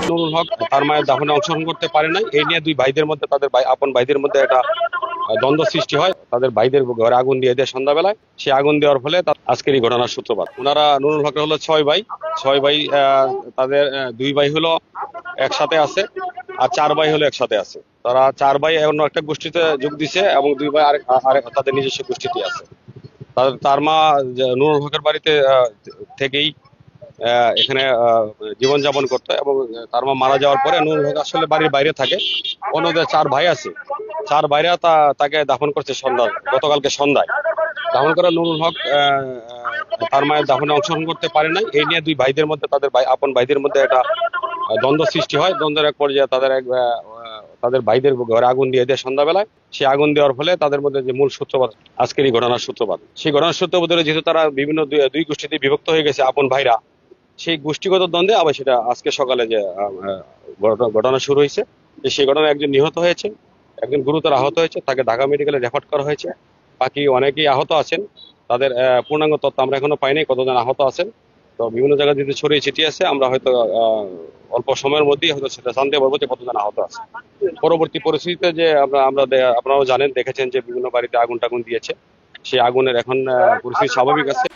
নুরুল হক তার মায়ের দাফনে অংশগ্রহণ করতে পারে নাই। এই নিয়ে দুই ভাইদের মধ্যে, তাদের আপন ভাইদের মধ্যে একটা দ্বন্দ্ব সৃষ্টি হয়। তাদের ভাইদের ঘরে আগুন দিয়ে দেয় সন্ধ্যাবেলায়। সে আগুন দেওয়ার ফলে আজকের এই ঘটনার সূত্রপাত। ওনারা নুরুল হক হলো 6 ভাই। 6 ভাই, তাদের 2 ভাই হলো একসাথে আছে, আর 4 ভাই হলো একসাথে আছে। তারা 4 ভাই অন্য একটা গোষ্ঠীতে যোগ দিছে এবং 2 ভাই আরেক তাদের নিজস্ব গোষ্ঠীতে আছে। তার মা নুরুল হকের বাড়িতে থেকেই এখানে জীবনযাপন করতো এবং তার মা মারা যাওয়ার পরে নুরুল হক আসলে বাড়ির বাইরে থাকে। অন্যদের 4 ভাই আছে, 4 ভাইরা তাকে দাফন করছে গতকালকে সন্ধ্যায়। দাফন করে নুরুল হক তার মায়ের দাফনে অংশগ্রহণ করতে পারে নাই। এই নিয়ে দুই ভাইদের মধ্যে, তাদের আপন ভাইদের মধ্যে একটা দ্বন্দ্ব সৃষ্টি হয়। দ্বন্দ্বের এক পর্যায়ে তাদের ভাইদের ঘরে আগুন দিয়ে দেয় সন্ধ্যাবেলায়। সে আগুন দেওয়ার ফলে তাদের মধ্যে যে মূল সূত্রপাত, আজকের এই ঘটনার সূত্রপাত, সেই ঘটনার সূত্রপাত ধরে যেহেতু তারা বিভিন্ন দুই গোষ্ঠীতে বিভক্ত হয়ে গেছে আপন ভাইরা, সেই গোষ্ঠীগত দ্বন্দ্বে আবার সেটা আজকে সকালে যে ঘটনা শুরু হয়েছে, সেই ঘটনায় একজন নিহত হয়েছে, একজন গুরুতর আহত হয়েছে, তাকে ঢাকা মেডিকেলে রেফার করা হয়েছে। বাকি অনেকেই আহত আছেন, তাদের পূর্ণাঙ্গ তথ্য আমরা এখনো পাইনি কতজন আহত আছেন। তো বিভিন্ন জায়গায় যদি ছড়িয়ে ছিটিয়ে আছে, আমরা হয়তো অল্প সময়ের মধ্যেই হয়তো সেটা জানতে পারবো যে কতজন আহত আছে। পরবর্তী পরিস্থিতিতে যে আপনারাও জানেন, দেখেছেন যে বিভিন্ন বাড়িতে আগুন টাগুন দিয়েছে, সেই আগুনের এখন পরিস্থিতি স্বাভাবিক আছে।